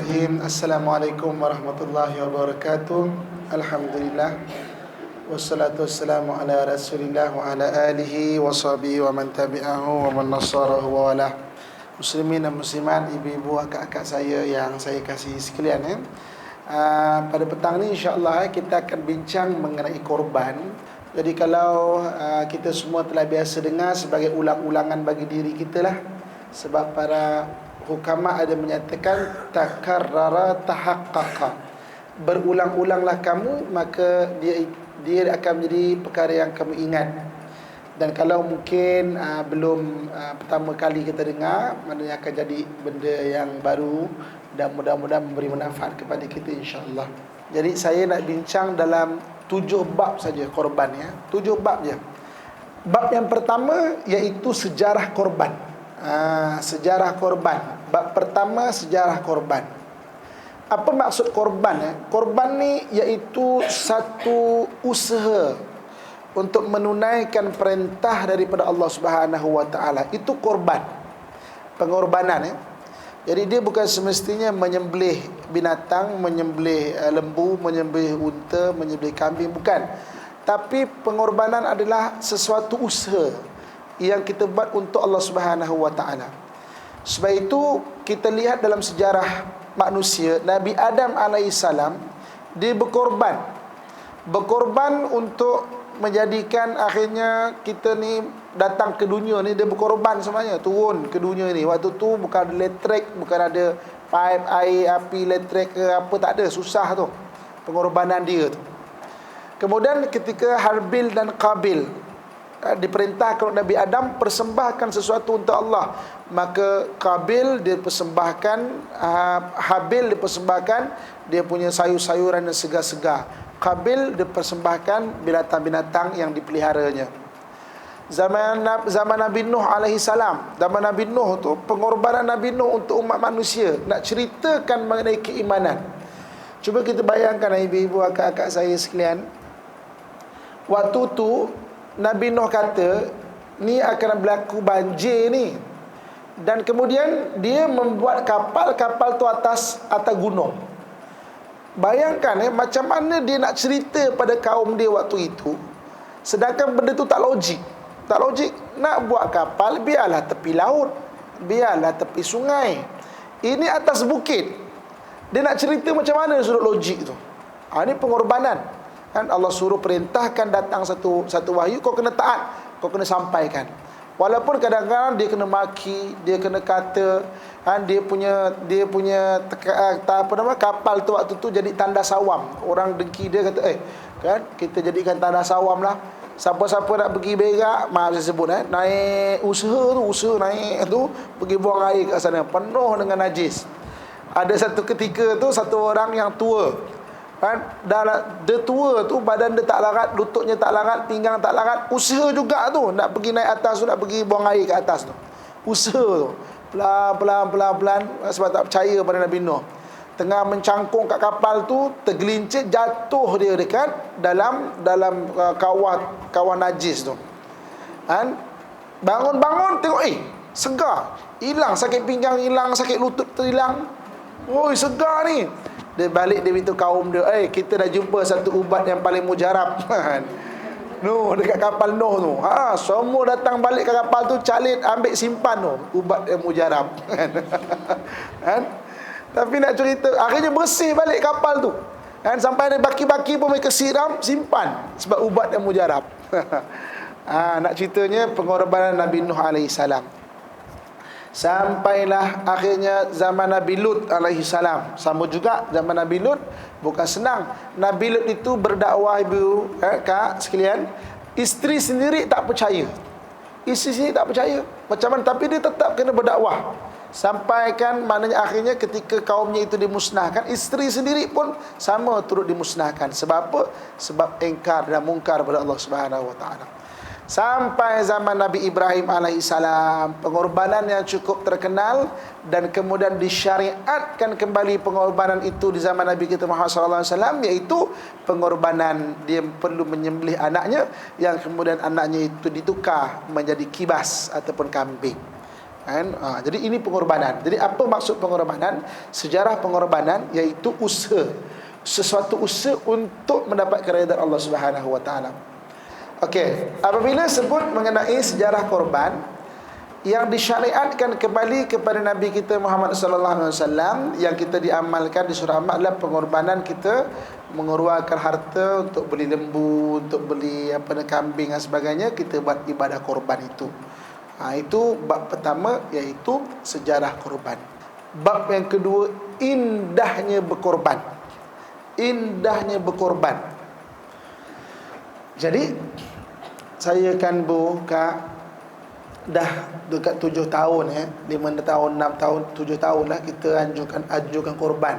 Bismillahirrahmanirrahim. Assalamualaikum warahmatullahi wabarakatuh. Alhamdulillah. Wassalatu wassalamu ala Rasulillah wa ala alihi wa sahbihi wa man tabi'ahu wa man nasarahu wa wala. Muslimin dan muslimat, ibu-ibu, akak-akak saya yang saya kasih sekalian, pada petang ni insya-Allah kita akan bincang mengenai korban. Jadi kalau kita semua telah biasa dengar sebagai ulang-ulangan bagi diri kita lah. Sebab para hukama ada menyatakan takarrara tahaqqaqa, berulang-ulanglah kamu, maka dia akan menjadi perkara yang kamu ingat. Dan kalau mungkin belum pertama kali kita dengar, maknanya akan jadi benda yang baru dan mudah-mudahan memberi manfaat kepada kita insya-Allah. Jadi saya nak bincang dalam 7 bab saja korban, ya. 7 bab je. Bab yang pertama iaitu sejarah korban. Sejarah korban. Bab pertama, sejarah korban. Apa maksud korban? Korban ni iaitu satu usaha untuk menunaikan perintah daripada Allah Subhanahu Wa Taala. Itu korban, pengorbanan, ya. Jadi dia bukan semestinya menyembelih binatang, menyembelih lembu, menyembelih unta, menyembelih kambing, bukan. Tapi pengorbanan adalah sesuatu usaha yang kita buat untuk Allah Subhanahu Wa Taala. Sebab itu kita lihat dalam sejarah manusia, Nabi Adam alaihissalam dia berkorban untuk menjadikan akhirnya kita ni datang ke dunia ni. Dia berkorban sebenarnya, turun ke dunia ni. Waktu tu bukan ada elektrik, bukan ada pipe air, api elektrik ke apa, tak ada, susah tu pengorbanan dia tu. Kemudian ketika Harbil dan Qabil diperintahkan oleh Nabi Adam persembahkan sesuatu untuk Allah, maka Qabil dia persembahkan, Habil dia persembahkan dia punya sayur-sayuran dan segar-segar. Qabil dia persembahkan binatang-binatang yang dipeliharanya. Zaman Nabi Nuh alaihi salam, zaman Nabi Nuh tu, pengorbanan Nabi Nuh untuk umat manusia, nak ceritakan mengenai keimanan. Cuba kita bayangkan, ibu-ibu, akak-akak saya sekalian, waktu tu Nabi Nuh kata ni akan berlaku banjir ni, dan kemudian dia membuat kapal tu atas gunung. Bayangkan macam mana dia nak cerita pada kaum dia waktu itu, sedangkan benda tu tak logik. Nak buat kapal, biarlah tepi laut, biarlah tepi sungai, ini atas bukit. Dia nak cerita macam mana sudut logik tu? Ini pengorbanan. Kan Allah suruh perintahkan datang satu wahyu, kau kena taat, kau kena sampaikan. Walaupun kadang-kadang dia kena maki, dia kena kata, kan, dia punya kapal tu waktu tu jadi tanda sawam. Orang dengki dia kata, kan, kita jadikan tanda sawam lah. Siapa-siapa nak pergi berak, maaf saya sebut, naik usaha naik tu, pergi buang air kat sana, penuh dengan najis. Ada satu ketika tu, satu orang yang tua, kan, dia tua tu, badan dia tak larat, lututnya tak larat, pinggang tak larat, usaha juga tu nak pergi naik atas tu, nak pergi buang air ke atas tu, usaha tu, pelan, sebab tak percaya pada Nabi Nuh. Tengah mencangkung kat kapal tu, tergelincir, jatuh dia dekat dalam kawah najis tu, kan. Bangun tengok, segar, hilang sakit pinggang, hilang sakit lutut, hilang. Segar ni. Dia balik, dia beritahu kaum dia, kita dah jumpa satu ubat yang paling mujarab. Dekat kapal Nuh tu. Semua datang balik ke kapal tu, calit, ambil simpan tu, ubat yang mujarab. Kan? Tapi nak cerita, akhirnya bersih balik kapal tu. Kan? Sampai ada baki-baki pun mereka siram, simpan, sebab ubat yang mujarab. Nak ceritanya pengorbanan Nabi Nuh alaihi salam. Sampailah akhirnya zaman Nabi Lut alaihi salam. Sama juga zaman Nabi Lut, bukan senang. Nabi Lut itu berdakwah, ibu, kak sekalian, isteri sendiri tak percaya. Macam mana, tapi dia tetap kena berdakwah. Sampaikan, maknanya akhirnya ketika kaumnya itu dimusnahkan, isteri sendiri pun sama turut dimusnahkan. Sebab apa? Sebab ingkar dan mungkar pada Allah Subhanahu Wa Taala. Sampai zaman Nabi Ibrahim alaihissalam, pengorbanan yang cukup terkenal, dan kemudian disyariatkan kembali pengorbanan itu di zaman Nabi kita Muhammad sallallahu alaihi wasallam, iaitu pengorbanan dia perlu menyembelih anaknya, yang kemudian anaknya itu ditukar menjadi kibas ataupun kambing. kan? Jadi ini pengorbanan. Jadi apa maksud pengorbanan? Sejarah pengorbanan iaitu usaha, sesuatu usaha untuk mendapat keridhaan Allah Subhanahu wa taala. Okey, apabila sebut mengenai sejarah korban yang disyariatkan kembali kepada Nabi kita Muhammad sallallahu alaihi wasallam, yang kita diamalkan di surah Ahmad adalah pengorbanan kita mengeluarkan harta untuk beli lembu, untuk beli kambing dan sebagainya, kita buat ibadah korban itu. Itu bab pertama, iaitu sejarah korban. Bab yang kedua, indahnya berkorban. Indahnya berkorban. Jadi saya kan buka dah dekat 7 tahun 5 tahun, 6 tahun, 7 tahun lah kita anjurkan korban.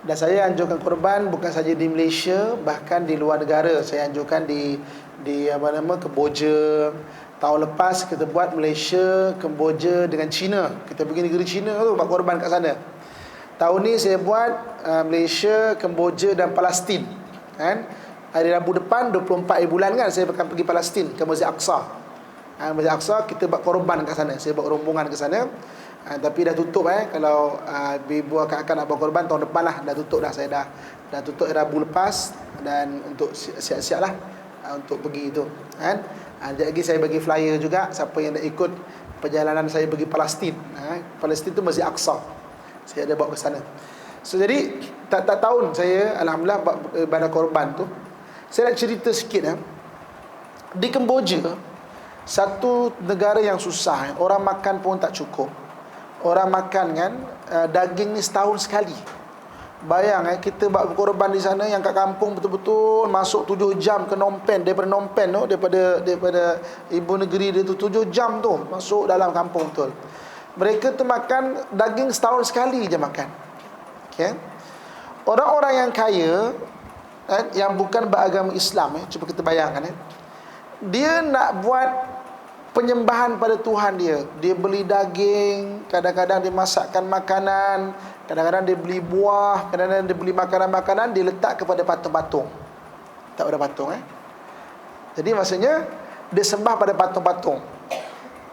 Dan saya anjurkan korban bukan saja di Malaysia, bahkan di luar negara. Saya anjurkan di Kemboja. Tahun lepas kita buat Malaysia, Kemboja dengan China. Kita pergi negeri China tu buat korban kat sana. Tahun ni saya buat Malaysia, Kemboja dan Palestin, kan? Hari Rabu depan 24 bulan kan saya akan pergi Palestin ke Masjid Aqsa. Masjid Aqsa kita buat korban kat sana. Saya buat rombongan ke sana. Tapi dah tutup kalau ibu akan nak buat korban tahun depan lah. Dah tutup dah. Saya dah tutup Rabu lepas. Dan untuk siap-siap lah untuk pergi itu, kan. Sekejap lagi saya bagi flyer juga, siapa yang nak ikut perjalanan saya pergi Palestin. Palestin tu Masjid Aqsa, saya ada bawa ke sana. So jadi tak tahun saya alhamdulillah buat ibadah korban tu. Saya nak cerita sikit Di Kemboja, satu negara yang susah, orang makan pun tak cukup. Orang makan kan daging ni setahun sekali. Bayang kita buat korban di sana, yang kat kampung betul-betul masuk 7 jam ke Phnom Penh. Daripada Phnom Penh tu, daripada ibu negeri dia tu 7 jam tu masuk dalam kampung betul. Mereka tu makan daging setahun sekali je makan. Okay? Orang-orang yang kaya, yang bukan beragama Islam, cuba kita bayangkan, dia nak buat penyembahan pada Tuhan dia. Dia beli daging, kadang-kadang dia masakkan makanan, kadang-kadang dia beli buah, kadang-kadang dia beli makanan-makanan, dia letak kepada patung-patung. Tak pada patung Jadi maksudnya dia sembah pada patung-patung.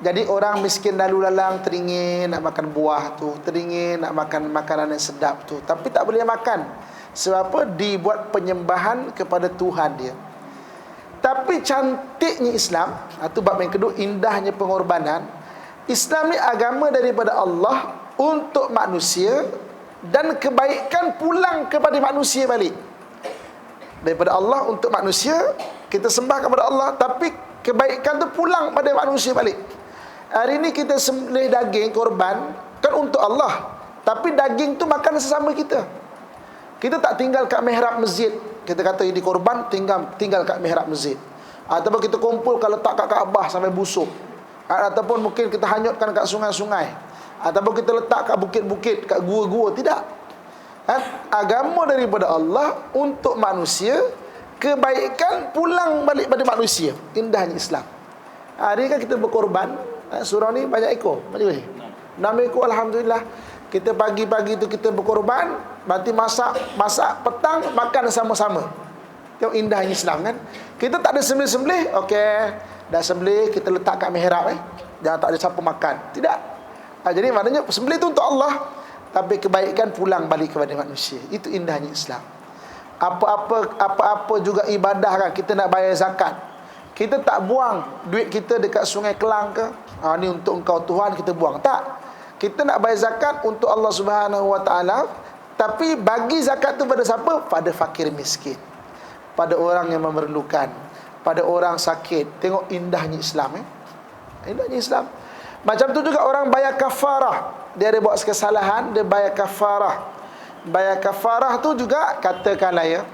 Jadi orang miskin lalu lalang teringin nak makan buah tu, teringin nak makan makanan yang sedap tu, tapi tak boleh makan. Sebab apa? Dibuat penyembahan kepada Tuhan dia. Tapi cantiknya Islam, itu bab yang kedua, indahnya pengorbanan. Islam ni agama daripada Allah untuk manusia, dan kebaikan pulang kepada manusia balik. Daripada Allah untuk manusia, kita sembah kepada Allah, tapi kebaikan tu pulang pada manusia balik. Hari ni kita sembelih daging korban kan untuk Allah, tapi daging tu makan sesama kita. Kita tak tinggal kat mihrab masjid. Kita kata ini korban, tinggal kat mihrab masjid. Ataupun kita kumpul kalau letak kat Kaabah sampai busuk. Ataupun mungkin kita hanyutkan kat sungai-sungai. Ataupun kita letak kat bukit-bukit, kat gua-gua. Tidak. Agama daripada Allah untuk manusia, kebaikan pulang balik pada manusia. Indahnya Islam. Hari kan kita berkorban. Surau ni banyak ekor. Macam ni? 6 ekor alhamdulillah. Kita pagi-pagi tu kita berkorban, nanti masak petang, makan sama-sama. Tengok indahnya Islam kan. Kita tak ada sembelih-sembelih, okey, dah sembelih kita letak kat mihrab jangan tak ada siapa makan. Tidak. Jadi maknanya sembelih tu untuk Allah, tapi kebaikan pulang balik kepada manusia. Itu indahnya Islam. Apa-apa juga ibadah kan, kita nak bayar zakat, kita tak buang duit kita dekat Sungai Kelang ke, ni untuk engkau Tuhan kita buang. Tak. Kita nak bayar zakat untuk Allah Subhanahu wa taala, tapi bagi zakat tu pada siapa? Pada fakir miskin, pada orang yang memerlukan, pada orang sakit. Tengok indahnya Islam Indahnya Islam. Macam tu juga orang bayar kafarah. Dia ada buat kesalahan, dia bayar kafarah. Bayar kafarah tu juga, katakanlah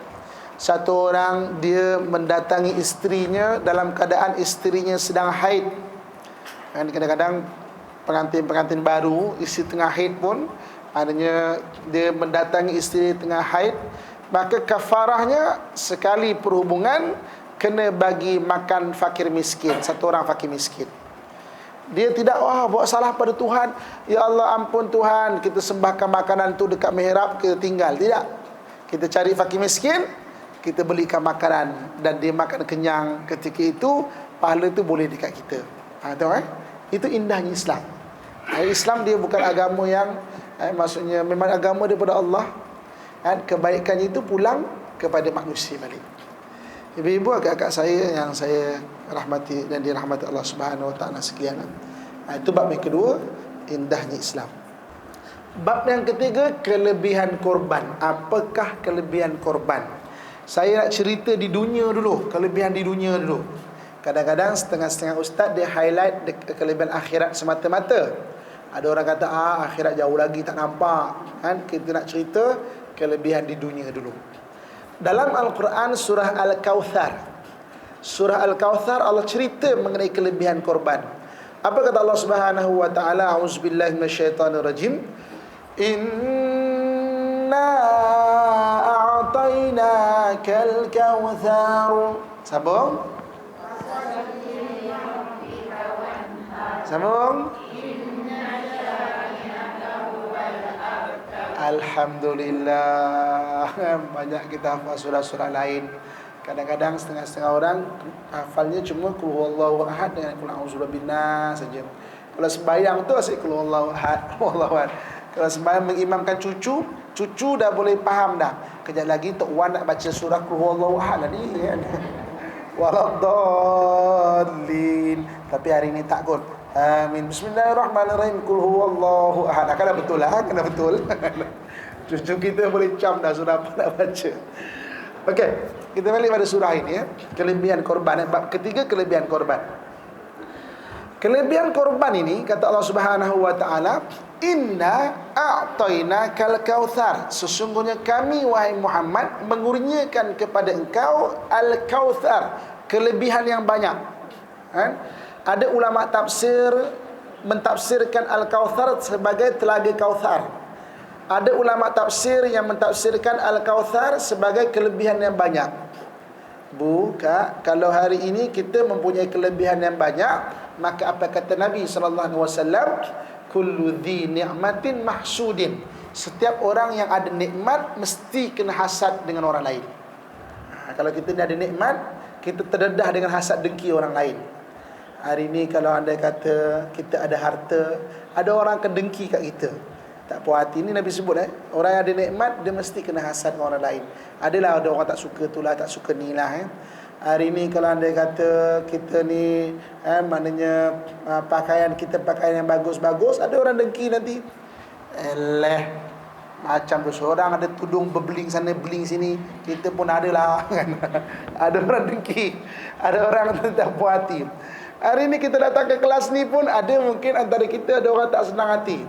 satu orang dia mendatangi isterinya dalam keadaan isterinya sedang haid. Dan kadang-kadang pengantin baru, isteri tengah haid pun, adanya dia mendatangi isteri tengah haid, maka kafarahnya sekali perhubungan kena bagi makan fakir miskin, satu orang fakir miskin. Dia tidak buat salah pada Tuhan, ya Allah ampun Tuhan, kita sembahkan makanan tu dekat mihrab, kita tinggal. Tidak. Kita cari fakir miskin, kita belikan makanan, dan dia makan kenyang. Ketika itu pahala tu boleh dekat kita. Tahu Itu indahnya Islam. Islam dia bukan agama yang maksudnya memang agama daripada Allah, kan? Kebaikannya itu pulang kepada manusia balik. Ibu-ibu, akak-akak saya yang saya rahmati dan dirahmati Allah Subhanahu Wa Taala sekalian. Itu bab yang kedua, indahnya Islam. Bab yang ketiga, kelebihan korban. Apakah kelebihan korban? Saya nak cerita di dunia dulu, kelebihan di dunia dulu. Kadang-kadang setengah-setengah ustaz dia highlight kelebihan akhirat semata-mata. Ada orang kata akhirat jauh lagi tak nampak, kan? Kita nak cerita kelebihan di dunia dulu. Dalam Al-Quran surah Al-Kawthar, surah Al-Kawthar Allah cerita mengenai kelebihan korban. Apa kata Allah Subhanahu wa taala? A'udzubillahi minasyaitonir rajim. Inna a'tainakal kautsar. Sambung. Sambung. Alhamdulillah. Banyak kita hafal surah-surah lain. Kadang-kadang setengah-setengah orang hafalnya cuma qul huwallahu ahad dengan qul a'udzu birabbinas saja. Kalau sembahyang tu asyik qul huwallahu ahad, wallahu ahad. Kalau sembahyang mengimamkan cucu dah boleh faham dah. Kejap lagi Tok Wan nak baca surah qul huwallahu ahad lah ni kan. Waladdallin. Tapi hari ni tak kot. Amin. Bismillahirrahmanirrahim. Qul huwallahu ahad. Kena betul lah, kena betul. Cucu kita boleh cam dah surah apa nak baca. Okey, kita balik pada surah ini ya. Kelebihan korban. Bab ketiga, kelebihan korban. Kelebihan korban ini kata Allah Subhanahu wa taala, "Inna a'tainakal kautsar." Sesungguhnya kami wahai Muhammad mengurniakan kepada engkau al-kautsar, kelebihan yang banyak. Kan? Ada ulama tafsir mentafsirkan al-kautsar sebagai telaga Kautsar. Ada ulama tafsir yang mentafsirkan al-kautsar sebagai kelebihan yang banyak. Kak, kalau hari ini kita mempunyai kelebihan yang banyak, maka apa kata Nabi sallallahu alaihi wasallam? Kullu dhi ni'matin mahsudin. Setiap orang yang ada nikmat mesti kena hasad dengan orang lain. Kalau kita ni ada nikmat, kita terdedah dengan hasad dengki orang lain. Hari ni kalau anda kata kita ada harta, ada orang akan dengki kat kita, tak puas hati. Ini Nabi sebut orang yang ada nikmat dia mesti kena hasad dengan orang lain. Adalah ada orang tak suka itulah, tak suka ni lah. Hari ni kalau anda kata kita ni maknanya pakaian kita pakaian yang bagus-bagus, ada orang dengki nanti. Macam tu seorang ada tudung berbeling sana beling sini, kita pun ada lah kan. Ada orang dengki, ada orang tak puas hati. Hari ni kita datang ke kelas ni pun ada mungkin antara kita ada orang tak senang hati.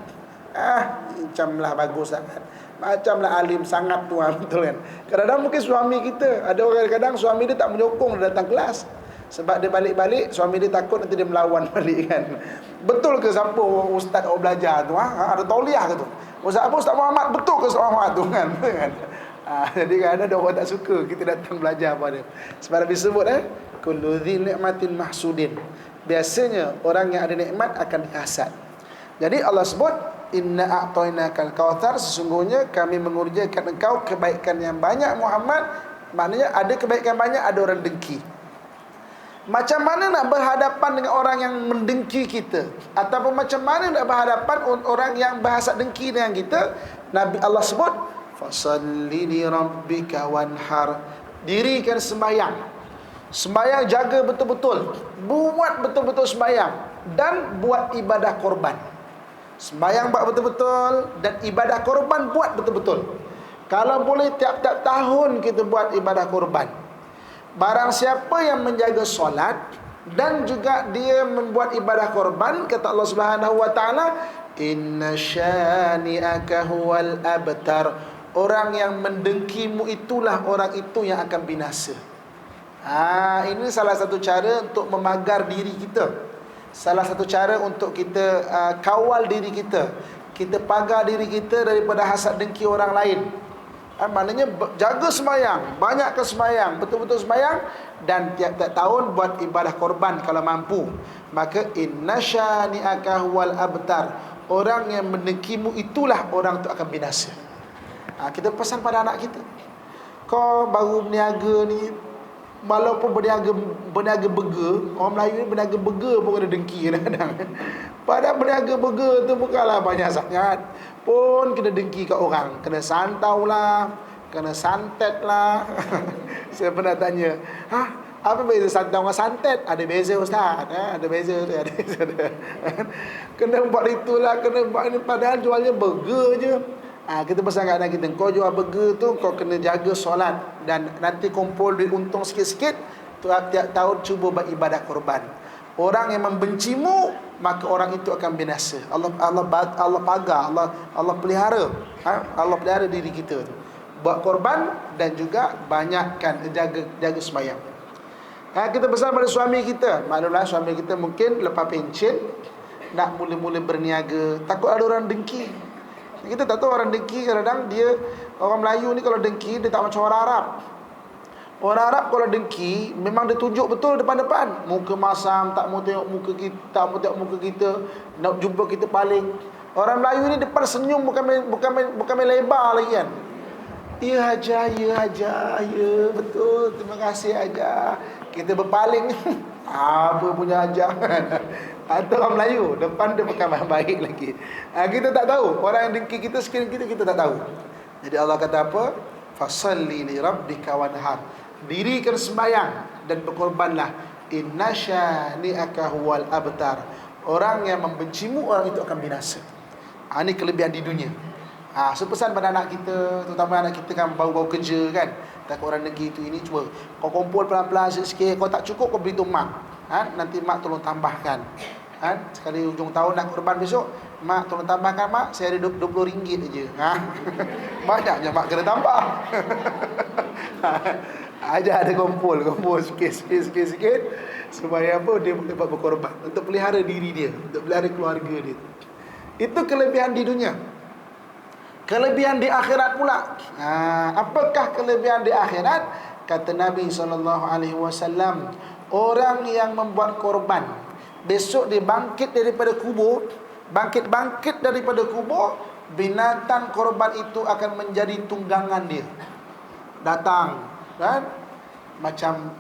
Macamlah bagus sangat, macamlah alim sangat tu betul kan. Kadang-kadang mungkin suami kita, ada orang kadang suami dia tak menyokong dia datang kelas. Sebab dia balik-balik suami dia takut nanti dia melawan balik kan. Betul ke siapa ustaz orang belajar tu? Ada tauliah ke tu? Ustaz Muhammad betul ke Ustaz Muhammad tu kan? Jadi kan ada orang tak suka kita datang belajar pada. Sebab Nabi sebut kullu dhi ni'matin mahsudin. Biasanya orang yang ada nikmat akan dihasad. Jadi Allah sebut inna a'tainakal kautsar, sesungguhnya kami mengurniakan engkau kebaikan yang banyak Muhammad. Maknanya ada kebaikan banyak, ada orang dengki. Macam mana nak berhadapan dengan orang yang mendengki kita, ataupun macam mana nak berhadapan orang yang berhasad dengki dengan kita? Nabi Allah sebut fasalli li rabbika wanhar. Dirikan sembahyang. Sembahyang jaga betul-betul, buat betul-betul sembahyang, dan buat ibadah korban. Sembahyang buat betul-betul dan ibadah korban buat betul-betul. Kalau boleh tiap-tiap tahun kita buat ibadah korban. Barang siapa yang menjaga solat dan juga dia membuat ibadah korban, kata Allah Subhanahu wa taala, inna syani'aka huwal abtar. Orang yang mendengkimu itulah orang itu yang akan binasa. Ini salah satu cara untuk memagar diri kita. Salah satu cara untuk kita kawal diri kita. Kita pagar diri kita daripada hasad dengki orang lain. Maknanya jaga sembahyang, banyakkan sembahyang, betul-betul sembahyang, dan tiap-tiap tahun buat ibadah korban kalau mampu. Maka inna syani'aka huwal abtar. Orang yang mendengkimu itulah orang itu akan binasa. Kita pesan pada anak kita, kau baru berniaga ni, Walaupun berniaga burger, orang Melayu ni berniaga burger pun kena dengki kadang-kadang. Padahal berniaga burger tu bukanlah banyak sangat, pun kena dengki kat orang. Kena santau lah, kena santet lah. Saya pernah tanya, apa beza santau dengan santet? Ada beza ustaz, ada beza tu, ada beza tu. Kena buat itulah, kena buat ini, padahal jualnya burger je. Kita pesan kat anak kita, kau jual burger tu, kau kena jaga solat, dan nanti kumpul duit untung sikit-sikit tu, tiap tahun cuba beribadah korban. Orang yang membencimu, maka orang itu akan binasa. Allah pagar, Allah pelihara, Allah pelihara diri kita tu. Buat korban dan juga banyakkan jaga sembahyang. Kita pesan pada suami kita, maklumlah suami kita mungkin lepas pencen nak mula-mula berniaga, takut ada orang dengki. Kita tak tahu orang dengki, kadang-kadang dia, orang Melayu ni kalau dengki, dia tak macam orang Arab. Orang Arab kalau dengki, memang dia tunjuk betul depan-depan. Muka masam, tak mau tengok muka kita, tak mau tengok muka kita, nak jumpa kita paling. Orang Melayu ni depan senyum, bukan main lebar lagi kan. Ya Haja, ya Haja, ya betul, terima kasih Haja. Kita berpaling, apa punya Haja. Atau orang Melayu depan dia bukan baik lagi. Kita tak tahu. Orang yang dengki kita, sekiranya kita tak tahu. Jadi Allah kata apa? Fasalli li rabbika wanhar. Dirikan sembahyang dan berkorbanlah. Inna syani'aka huwal abtar. Orang yang membencimu, orang itu akan binasa. Ini kelebihan di dunia. So pesan pada anak kita, terutama anak kita kan baru-baru kerja kan, takut orang dengki itu ini, cuba kau kumpul pelan-pelan sikit-sikit. Kau tak cukup, kau beritahu mak, nanti mak tolong tambahkan. Sekali hujung tahun nak korban besok, mak tolong tambahkan mak, saya ada RM20 aja. Banyaknya mak kena tambah. Aja ada kumpul sikit supaya apa, dia boleh buat berkorban untuk pelihara diri dia, untuk pelihara keluarga dia. Itu kelebihan di dunia. Kelebihan di akhirat pula. Apakah kelebihan di akhirat? Kata Nabi SAW, orang yang membuat korban, besok dia bangkit daripada kubur, bangkit daripada kubur, binatang korban itu akan menjadi tunggangan dia. Datang, kan? Macam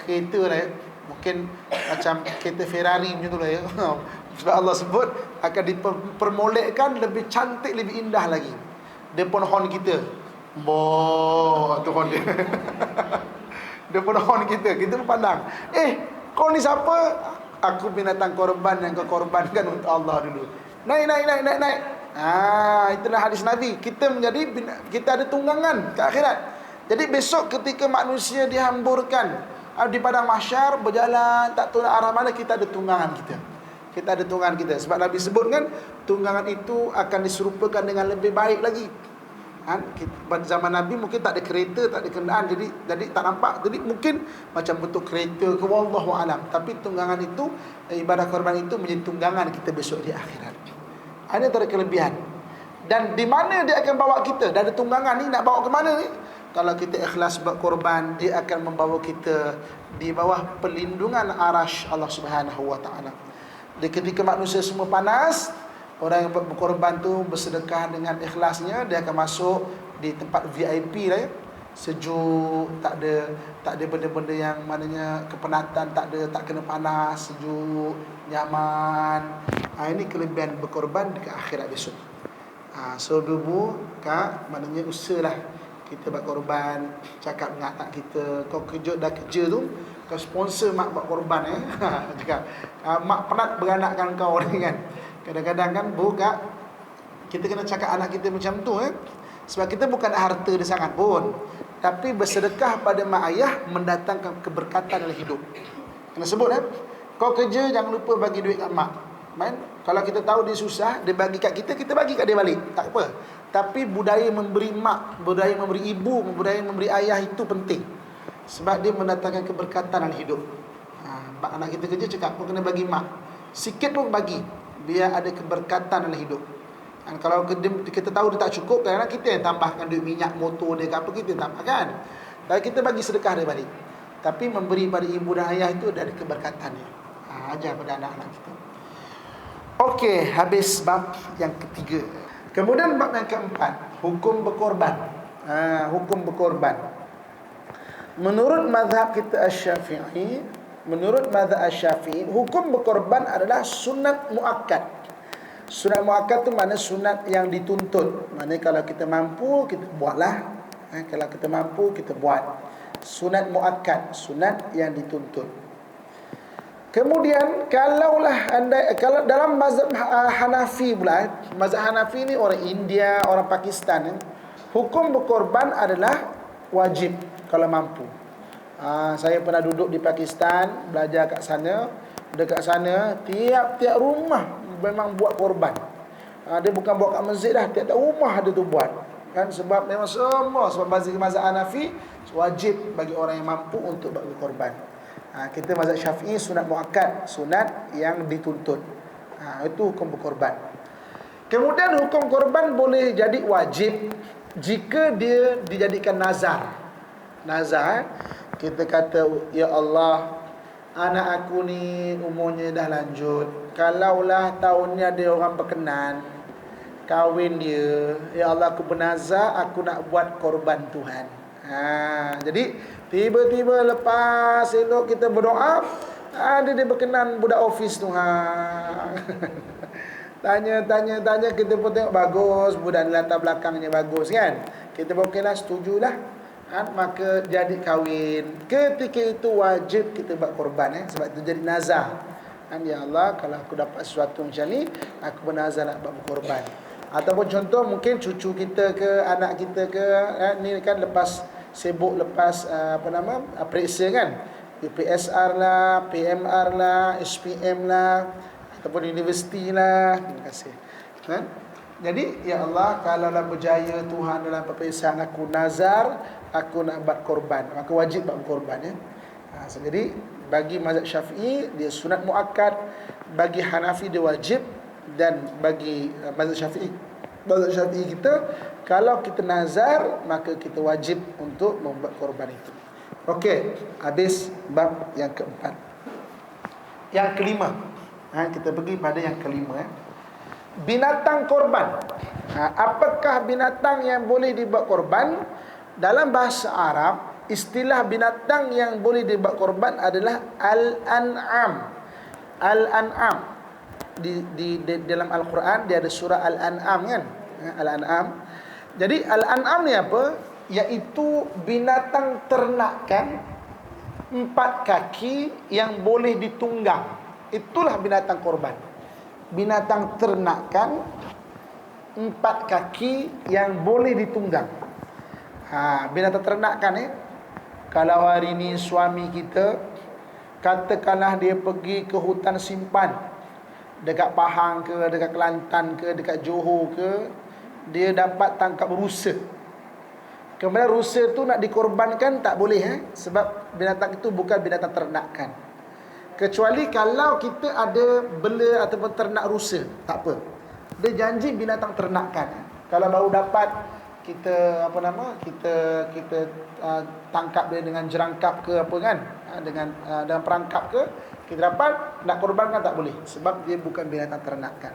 kereta lah ya. Mungkin macam kereta Ferrari macam tu lah ya. Sebab Allah sebut akan dipermolekkan lebih cantik, lebih indah lagi. Dia pun horn kita. Tu horn dia. Dia pun horn kita. Kita pun pandang. Kau ni siapa? Aku binatang korban yang kau korbankan untuk Allah dulu. Naik. Itulah hadis Nabi. Kita ada tunggangan ke akhirat. Jadi besok ketika manusia dihamburkan di padang mahsyar, berjalan tak tahu arah mana, kita ada tunggangan kita. Kita ada tunggangan kita. Sebab Nabi sebut kan, tunggangan itu akan diserupakan dengan lebih baik lagi. Pada zaman Nabi mungkin tak ada kereta, tak ada kenderaan, jadi tak nampak. Jadi mungkin macam bentuk kereta ke, wallahu alam. Tapi tunggangan itu, ibadah korban itu menjadi tunggangan kita besok di akhirat. Ini antara kelebihan. Dan di mana dia akan bawa kita? Dah ada tunggangan ni, nak bawa ke mana ni? Kalau kita ikhlas buat korban, dia akan membawa kita di bawah perlindungan arash Allah Subhanahu wa taala. Di ketika manusia semua panas, orang yang berkorban tu bersedekah dengan ikhlasnya, dia akan masuk di tempat VIP lah ya. Sejuk, tak ada benda-benda yang maknanya kepenatan, tak kena panas, sejuk, nyaman. Ini kelebihan berkorban dekat akhirat besok. So dulu kak, maknanya usahalah kita buat korban. Cakap dengan anak kita, kau dah kerja tu, kau sponsor mak buat korban cakap, mak penat beranakkan kau ni kan. Kadang-kadang kan buka, kita kena cakap anak kita macam tu sebab kita bukan harta dia sangat pun, tapi bersedekah pada mak ayah mendatangkan keberkatan dalam hidup. Kena sebut kau kerja jangan lupa bagi duit kat mak. Kalau kita tahu dia susah, dia bagi kat kita, kita bagi kat dia balik, tak apa. Tapi budaya memberi mak, budaya memberi ibu, budaya memberi ayah itu penting. Sebab dia mendatangkan keberkatan dalam hidup. Anak kita kerja cakap, kau kena bagi mak, sikit pun bagi, biar ada keberkatan dalam hidup. Dan kalau kita tahu dia tak cukup, kadang-kadang kita yang tambahkan duit minyak motor dia, apa kita tambahkan. Dan kita bagi sedekah dia balik. Tapi memberi pada ibu dan ayah itu ada keberkatannya. Ajar pada anak-anak kita. Okey, habis bab yang ketiga. Kemudian bab yang keempat, hukum berkorban. Hukum berkorban. Menurut mazhab kita Asy-Syafi'i, hukum berkorban adalah sunat muakkad. Sunat muakkad tu mana sunat yang dituntut. Maknanya kalau kita mampu, kita buatlah. Kalau kita mampu, kita buat. Sunat muakkad, sunat yang dituntut. Kemudian kalau dalam mazhab Hanafi pula, mazhab Hanafi ni orang India, orang Pakistan, hukum berkorban adalah wajib kalau mampu. Saya pernah duduk di Pakistan, belajar kat sana. Dekat sana tiap-tiap rumah memang buat korban. Dia bukan buat kat masjid dah, tiap-tiap rumah ada tu buat. Kan sebab memang semua sebab mazhab Hanafi wajib bagi orang yang mampu untuk buat korban. Kita mazhab Syafi'i sunat muakkad, sunat yang dituntut. Itu hukum berkorban. Kemudian hukum korban boleh jadi wajib jika dia dijadikan nazar. Nazar, kita kata, ya Allah, anak aku ni umurnya dah lanjut. Kalaulah tahun ni ada orang berkenan kahwin dia, ya Allah, aku bernazar aku nak buat korban Tuhan. Jadi tiba-tiba lepas elok kita berdoa, dia berkenan budak office tu. Tanya kita pun tengok bagus, budak di latar belakangnya bagus kan. Kita pun okeylah, setujulah. Maka jadi kahwin. Ketika itu wajib kita buat korban sebab itu jadi nazar. Ya Allah, kalau aku dapat sesuatu macam ni, aku bernazar nak buat korban. Ataupun contoh mungkin cucu kita ke, anak kita ke, ni kan lepas sibuk lepas periksa kan, PSR lah, PMR lah, SPM lah, ataupun universiti lah. Terima kasih kan? Jadi ya Allah, kalaulah berjaya Tuhan dalam peperiksaan aku, nazar aku nak buat korban, maka wajib buat korban jadi bagi mazhab Syafi'i dia sunat muakkad, bagi Hanafi dia wajib, dan bagi mazhab Syafi'i kita, kalau kita nazar maka kita wajib untuk membuat korban itu. Okey, habis bab yang keempat. Yang kelima, kita pergi pada yang kelima. Binatang korban. Apakah binatang yang boleh dibuat korban? Dalam bahasa Arab, istilah binatang yang boleh dibuat korban adalah al-an'am. Al-an'am. Di dalam Al-Quran dia ada surah Al-An'am kan? Al-An'am. Jadi Al-An'am ni apa? Iaitu binatang ternakan 4 kaki yang boleh ditunggang. Itulah binatang korban. Binatang ternakan 4 kaki yang boleh ditunggang. Binatang ternakan kalau hari ni suami kita, katakanlah dia pergi ke hutan simpan dekat Pahang ke, dekat Kelantan ke, dekat Johor ke, dia dapat tangkap rusa. Kemudian rusa tu nak dikorbankan tak boleh sebab binatang itu bukan binatang ternakan. Kecuali kalau kita ada bela ataupun ternak rusa, tak apa. Dia janji binatang ternakan. Kalau baru dapat kita kita tangkap dia dengan jerangkap ke apa kan, dengan perangkap ke, kita dapat nak korbankan tak boleh sebab dia bukan binatang ternakan.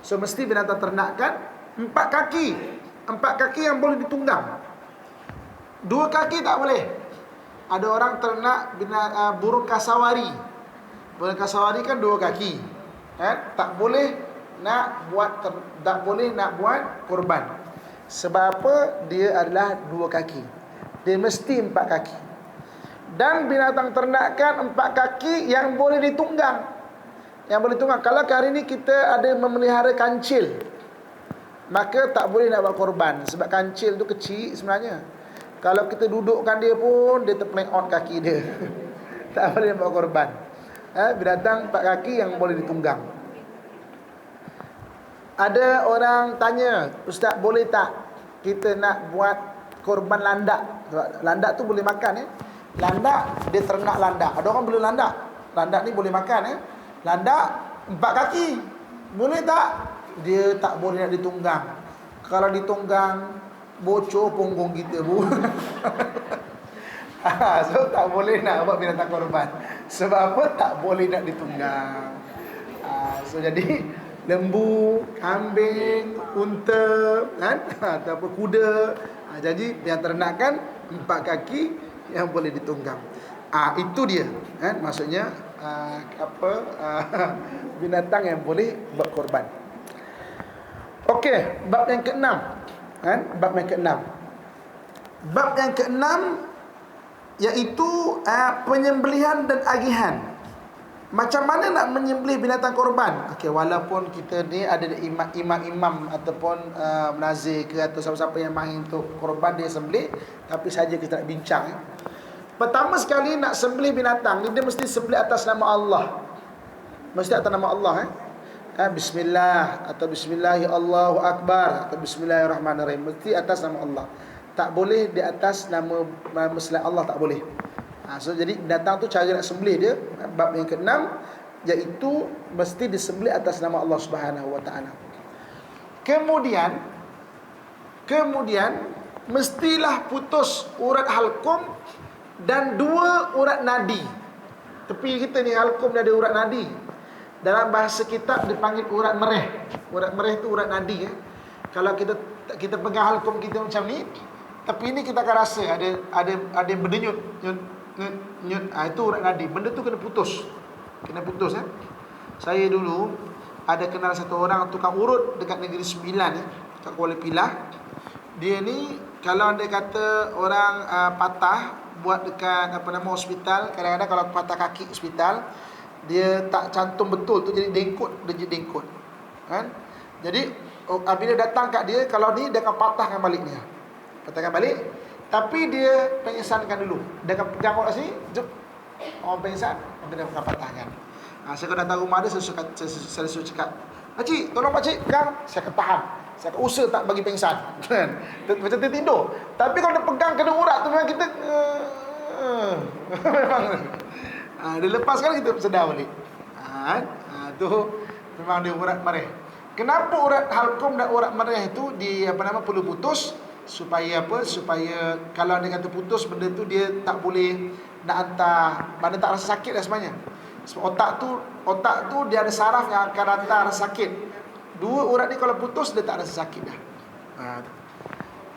So mesti binatang ternakan 4 kaki. 4 kaki yang boleh ditunggang. 2 kaki tak boleh. Ada orang ternak burung kasawari. Burung kasawari kan 2 kaki. Tak boleh nak buat korban. Sebab apa? Dia adalah 2 kaki. Dia mesti 4 kaki. Dan binatang ternakan 4 kaki yang boleh ditunggang. Yang boleh ditunggang. Kalau hari ini kita ada memelihara kancil, maka tak boleh nak buat korban. Sebab kancil tu kecil sebenarnya. Kalau kita dudukkan dia pun, dia terpelengok kaki dia. Tak boleh nak buat korban. Binatang 4 kaki yang boleh ditunggang. Ada orang tanya, Ustaz, boleh tak kita nak buat korban landak? Landak tu boleh makan Landak, dia ternak landak. Ada orang beli landak. Landak ni boleh makan Landak 4 kaki. Boleh tak? Dia tak boleh nak ditunggang. Kalau ditunggang, bocor punggung kita pun. So tak boleh nak buat binatang korban. Sebab apa? Tak boleh nak ditunggang. So jadi lembu, kambing, unta ataupun kuda, jadi yang ternakan 4 kaki yang boleh ditunggang. Itu dia kan, maksudnya binatang yang boleh berkorban. Okey, bab yang keenam kan, bab yang keenam. Bab yang keenam iaitu penyembelihan dan agihan. Macam mana nak menyembelih binatang korban? Okey, walaupun kita ni ada imam ataupun menazir ke atau siapa-siapa yang mahir untuk korban dia sembelih, tapi saja kita nak bincang. Pertama sekali nak sembelih binatang ni, dia mesti sembelih atas nama Allah. Mesti atas nama Allah Bismillah atau Bismillahi Allahu Akbar atau Bismillahirrahmanirrahim. Mesti atas nama Allah. Tak boleh di atas nama selain Allah, tak boleh. So jadi binatang tu cara nak sembelih dia, bab yang keenam, iaitu mesti disembelih atas nama Allah Subhanahu wa taala. Kemudian mestilah putus urat halkum dan 2 urat nadi. Tepi kita ni halkum dia ada urat nadi. Dalam bahasa kitab dipanggil urat mereh. Urat mereh tu urat nadi. Kalau kita pegang halkum kita macam ni, tepi ni kita akan rasa ada yang berdenyut, itu urat nadi. Benda tu kena putus. Saya dulu ada kenal satu orang tukang urut dekat Negeri Sembilan kat Kuala Pilah. Dia ni kalau dia kata orang patah buat dekat hospital, kadang-kadang kalau patah kaki hospital, dia tak cantum betul tu, jadi dengkut kan. Jadi apabila datang kat dia, kalau ni dia akan patahkan balik, tapi dia pengesankan dulu. Dia akan pegang kat sini, orang pengsan, dia akan patahkan. Saya kalau datang rumah dia, saya suruh cakap, "Pakcik, tolong pakcik pegang." Saya akan tahan, saya akan usaha tak bagi pengsan. Macam dia tidur. Tapi kalau dia pegang kena urat tu, memang kita memang dia lepaskan, kita sedar balik. Tu memang dia urat mereh. Kenapa urat halkum dan urat mereh tu perlu putus? Supaya supaya kalau dia kata putus, benda tu dia tak boleh nak hantar, mana tak rasa sakit dah sebenarnya. Sebab otak tu dia ada saraf yang akan hantar rasa sakit. 2 urat ni kalau putus, dia tak rasa sakit dah.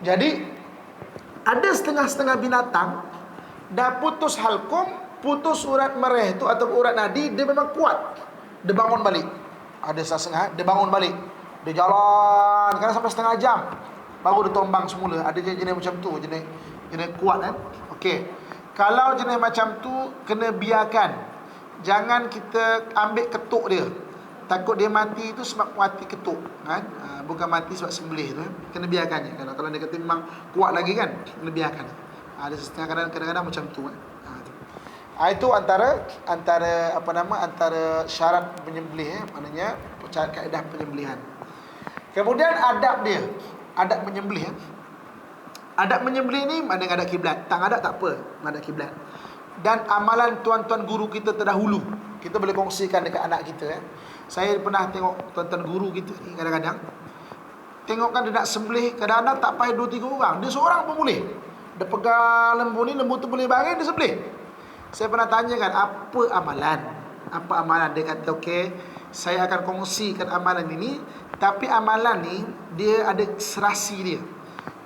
Jadi ada setengah-setengah binatang dah putus halkum, putus urat mereh tu atau urat nadi, dia memang kuat. Dia bangun balik. Ada setengah dia bangun balik. Dia jalan kadang sampai setengah jam baru dia tombang semula. Ada jenis macam tu, jenis kuat kan. Okey. Kalau jenis macam tu kena biarkan. Jangan kita ambil ketuk dia. Takut dia mati tu sebab mati ketuk kan. Bukan mati sebab sembelih tu. Kena biarkan je. Kalau dia kata memang kuat lagi kan, kena biarkan. Ada setengah kadang-kadang macam tu kan. Itu antara syarat penyembelih, maknanya kaedah penyembelihan. Kemudian adab dia, adab menyembelih. Adab menyembelih ni mana ngadap kiblat. Tak ngadap tak apa, ngadap kiblat. Dan amalan tuan-tuan guru kita terdahulu, kita boleh kongsikan dekat anak kita. Saya pernah tengok tuan-tuan guru kita ni kadang-kadang tengokkan dia nak sembelih, kadang-kadang tak payah 2-3 orang, dia seorang pun boleh. Dia pegang lembu ni, lembu tu boleh baring, dia sembelih. Saya pernah tanyakan apa amalan. Dia kata okey, saya akan kongsikan amalan ini, tapi amalan ni dia ada serasi dia.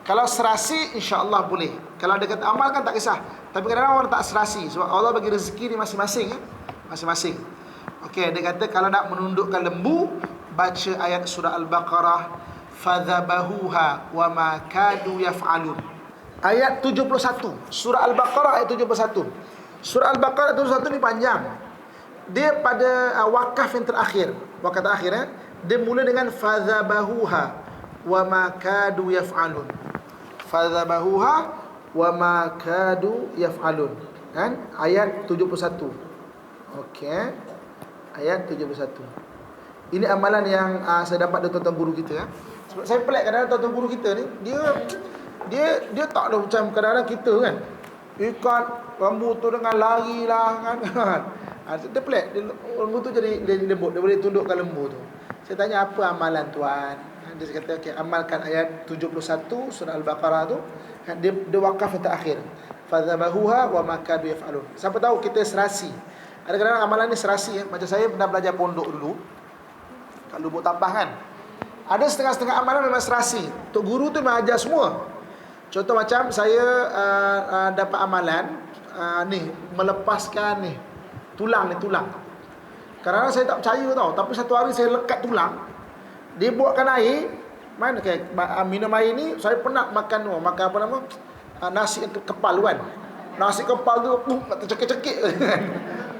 Kalau serasi insya-Allah boleh. Kalau dia kata amal kan tak kisah. Tapi kadang-kadang orang tak serasi sebab Allah bagi rezeki ni masing-masing masing-masing. Okey, dia kata kalau nak menundukkan lembu, baca ayat surah Al-Baqarah, fadhabahuha wa ma kadu yaf'alun. Ayat 71, surah Al-Baqarah ayat 71. Surah Al-Baqarah 71 ni panjang. Dia pada wakaf yang terakhir, wakaf terakhir dia mula dengan fadhabahuha wa ma kadu yaf'alun. Fadhabahuha wa ma kadu yaf'alun. Kan? Ayat 71. Okey. Ayat 71. Ini amalan yang saya dapat dari tuan-tuan guru kita. Sebab saya pelik kadang-kadang tuan-tuan guru kita ni, dia tak ada macam kadang-kadang kita kan. Ikat lembu tu dengan lari lah kan. Dia pelik, lembu tu jadi lembut, dia boleh tundukkan lembu tu. Saya tanya apa amalan tuan? Dia kata okey, amalkan ayat 71 surah Al-Baqarah tu. Dia wakaf yang terakhir. Fadhabahuha wa ma kadu yaf'alun. Siapa tahu kita serasi. Ada kadang-kadang amalan ni serasi Macam saya pernah belajar pondok dulu kat Lubuk Tampah kan. Ada setengah-setengah amalan memang serasi. Tok guru tu memang ajar semua. Contoh macam saya dapat amalan ni, melepaskan ni tulang. Kadang-kadang saya tak percaya tau, tapi satu hari saya lekat tulang, dia buatkan air, mana minum air ni. Saya pernah makan apa nama, nasi kepal kan. Nasi kepal tu nak tercekik-cekik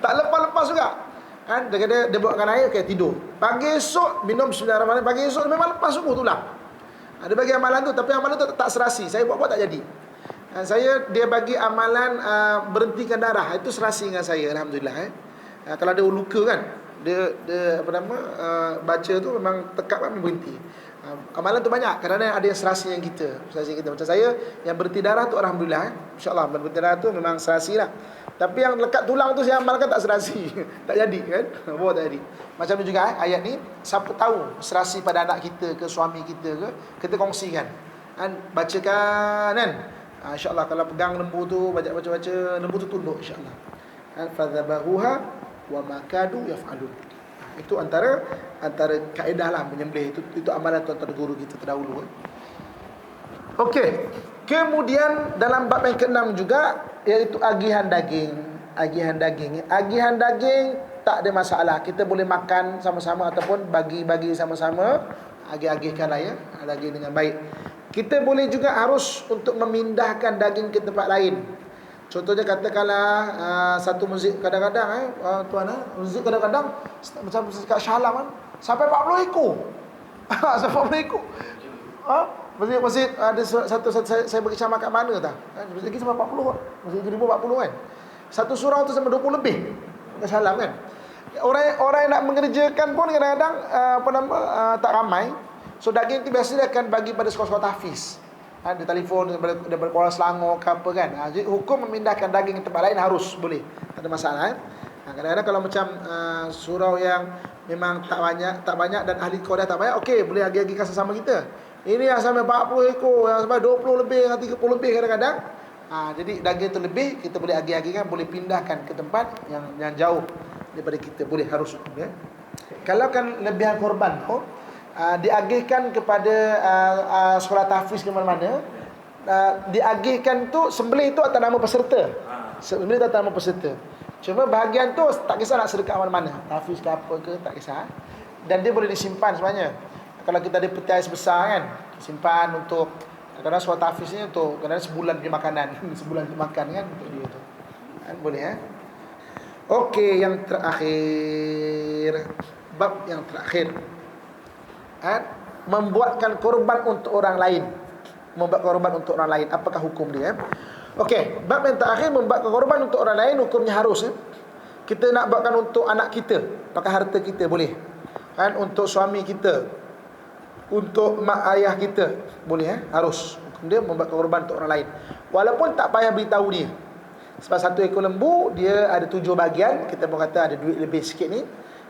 tak lepas-lepas juga kan. Dia buatkan air, tidur. Pagi esok minum bismillahirrahmanirrahim, pagi esok memang lepas semua tulang. Dia bagi amalan tu, tapi amalan tu tak serasi. Saya buat tak jadi. Dia bagi amalan berhentikan darah, itu serasi dengan saya, alhamdulillah. Kalau ada luka kan, dia apa nama, baca tu memang tekap kan berhenti. Amalan tu banyak. Kadang-kadang ada yang serasi yang kita. Macam saya yang berhenti darah tu alhamdulillah, insya-Allah berhenti darah tu memang serasi lah. Tapi yang lekat tulang tu saya amalkan tak serasi. Tak jadi kan. Tak jadi. Macam tu juga ayat ni, siapa tahu serasi pada anak kita ke suami kita ke, kita kongsikan. Kan bacakan kan. Insya-Allah kalau pegang lembu tu, baca lembu tu tunduk insya-Allah. Fadzabahuha wa makadu yaf'alun. Itu antara kaedah lah menyembelih. Itu amalan tuan-tuan guru kita terdahulu. Okey. Kemudian dalam bab yang ke-6 juga, iaitu agihan daging. Agihan daging tak ada masalah. Kita boleh makan sama-sama ataupun bagi-bagi sama-sama. Agih-agihkan lah ya, daging dengan baik. Kita boleh juga harus untuk memindahkan daging ke tempat lain. Contohnya katakanlah satu masjid kadang-kadang masjid kadang-kadang macam kat Shah Alam kan, sampai 40 ekor. Sampai 40 ekor. Masjid ada satu saya bagi ceramah kat mana tak? Masjid lagi sampai 40. Masjid 1040 kan. Satu surau tu sampai 20 lebih. Kat Shah Alam kan. Orang yang nak mengerjakan pun kadang-kadang tak ramai. So daging tu biasanya akan bagi pada sekolah-sekolah tahfiz. Dia telefon daripada Kuala Selangor ke apa kan. Jadi hukum memindahkan daging ke tempat lain harus, boleh, tak ada masalah. Kadang-kadang kalau macam surau yang memang tak banyak dan ahli Qadah tak banyak, okey, boleh agi-agikan sesama kita. Ini yang sampai 40 ekor, yang sampai 20 lebih, yang 30 lebih kadang-kadang. Jadi daging tu lebih, kita boleh agi-agikan, boleh pindahkan ke tempat yang jauh daripada kita, boleh, harus hukum ya. Kalau kan lebihan korban diagihkan kepada sekolah tahfiz ke mana-mana, diagihkan tu, sembelih tu atas nama peserta. Sembelih tu atas nama peserta. Cuma bahagian tu tak kisah nak sedekah mana-mana, tahfiz ke apa ke, tak kisah. Dan dia boleh disimpan sebenarnya. Kalau kita ada peti ais besar kan, simpan untuk kadang-kadang sekolah tahfiz ni untuk kadang-kadang sebulan punya makanan. Sebulan punya makan kan untuk dia tu. Kan boleh Okey, yang terakhir, bab yang terakhir, membuatkan korban untuk orang lain. Membuat korban untuk orang lain, apakah hukum dia? Okey, bab yang terakhir, membuatkan korban untuk orang lain, hukumnya harus kita nak buatkan untuk anak kita, pakai harta kita boleh. Kan, untuk suami kita, untuk mak ayah kita, boleh harus. Hukum dia membuatkan korban untuk orang lain. Walaupun tak payah beritahu dia. Sebab satu ekor lembu dia ada 7 bahagian, kita pun kata ada duit lebih sikit ni,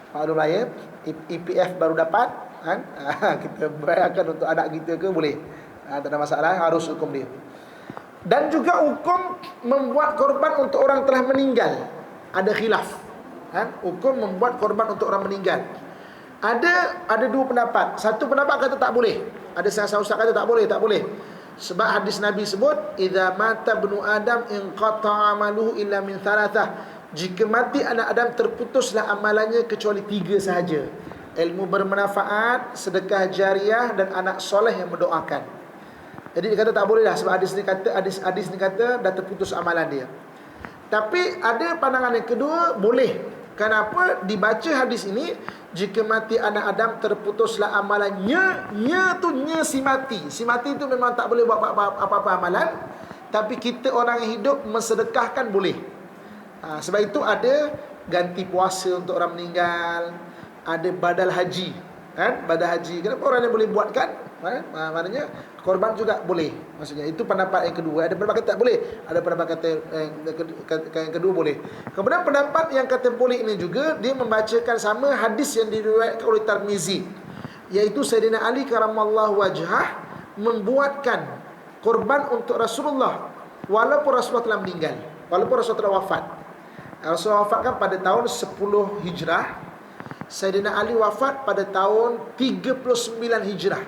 maklum lah ya, EPF baru dapat kan. Kita bayarkan untuk anak kita ke, boleh, tak ada masalah, harus hukum dia. Dan juga hukum membuat korban untuk orang telah meninggal, ada khilaf kan? Hukum membuat korban untuk orang meninggal, ada dua pendapat. Satu pendapat kata tak boleh, ada salah ustaz kata tak boleh. Sebab hadis Nabi sebut, idza mata ibnu adam inqata amaluhu illa min thalathah. Jika mati anak Adam, terputuslah amalannya kecuali 3 sahaja: ilmu bermanfaat, sedekah jariah, dan anak soleh yang mendoakan. Jadi dia kata tak boleh dah, sebab hadis ni kata dah terputus amalan dia. Tapi ada pandangan yang kedua, boleh. Kenapa dibaca hadis ini, jika mati anak Adam terputuslah amalannya. Si mati tu memang tak boleh buat apa-apa amalan. Tapi kita orang yang hidup mensedekahkan boleh. Sebab itu ada ganti puasa untuk orang meninggal, ada badal haji kan, badal haji. Kenapa orang yang boleh buat kan? Maknanya korban juga boleh. Maksudnya itu pendapat yang kedua. Ada pendapat kata tak boleh, ada pendapat kata yang kedua boleh. Kemudian pendapat yang kata boleh ini juga, dia membacakan sama hadis yang diriwayatkan oleh Tirmizi, iaitu Sayyidina Ali karamallahu wajhah membuatkan korban untuk Rasulullah walaupun Rasulullah telah meninggal, walaupun Rasulullah telah wafat. Rasulullah wafat kan pada tahun 10 Hijrah. Sayyidina Ali wafat pada tahun 39 Hijrah.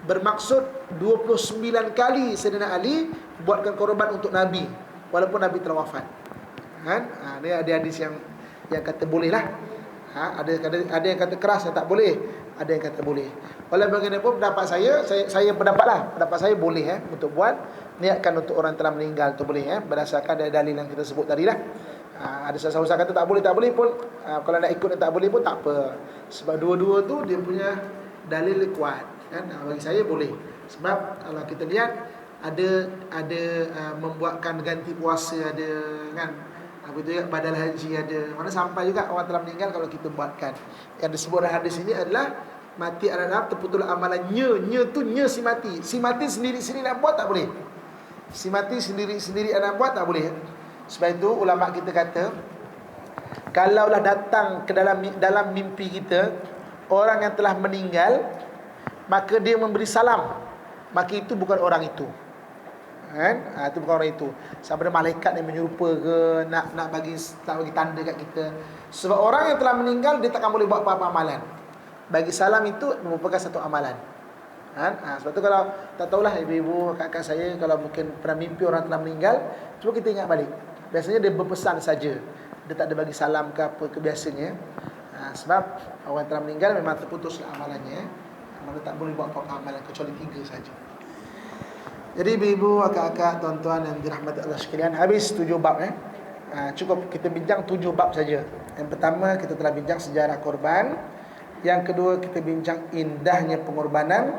Bermaksud 29 kali Sayyidina Ali buatkan korban untuk Nabi walaupun Nabi telah wafat. Kan? Ini ada hadis yang kata boleh lah. Ada yang kata keras yang tak boleh, ada yang kata boleh. Oleh bagaimanapun pendapat saya pendapat saya boleh untuk buat, niatkan untuk orang telah meninggal tu boleh berdasarkan dari dalil yang kita sebut tadi lah. Ada sahaja kata tak boleh pun, kalau nak ikut tak boleh pun tak apa. Sebab dua-dua tu dia punya dalil kuat kan. Bagi saya boleh. Sebab kalau kita lihat ada membuatkan ganti puasa ada kan. Apa itu ya, badal haji ada. Mana sampai juga orang telah meninggal kalau kita buatkan. Yang disebut dalam hadis ini adalah mati adalah terputus amalannya. Nya tu nya si mati. Si mati sendiri-sendiri nak buat tak boleh. Si mati sendiri-sendiri nak buat tak boleh. Sebab itu ulama kita kata, kalaulah datang ke dalam mimpi kita orang yang telah meninggal, maka dia memberi salam, maka itu bukan orang itu. Kan? Itu bukan orang itu. Sama ada malaikat yang menyerupa ke, nak bagi tanda kat kita. Sebab orang yang telah meninggal dia takkan boleh buat apa-apa amalan. Bagi salam itu merupakan satu amalan. Kan? Sebab tu kalau tak tahulah ibu-ibu, kakak saya kalau mungkin pernah mimpi orang telah meninggal, cuba kita ingat balik. Biasanya dia berpesan saja. Dia tak ada bagi salam ke apa ke biasanya. Sebab orang yang telah meninggal memang terputuslah amalannya. Mana tak boleh buat apa-apa amalan kecuali 3 saja. Jadi ibu-ibu, akak-akak, tuan-tuan yang dirahmati Allah sekalian, habis 7 bab cukup kita bincang 7 bab saja. Yang pertama kita telah bincang sejarah korban. Yang kedua kita bincang indahnya pengorbanan.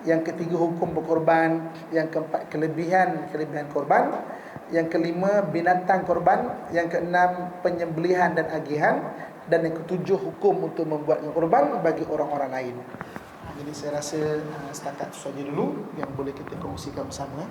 Yang ketiga hukum berkorban. Yang keempat kelebihan korban. Yang kelima binatang korban. Yang keenam penyembelihan dan agihan. Dan yang ketujuh hukum untuk membuat korban bagi orang-orang lain. Jadi saya rasa setakat itu saja dulu yang boleh kita kongsikan bersama.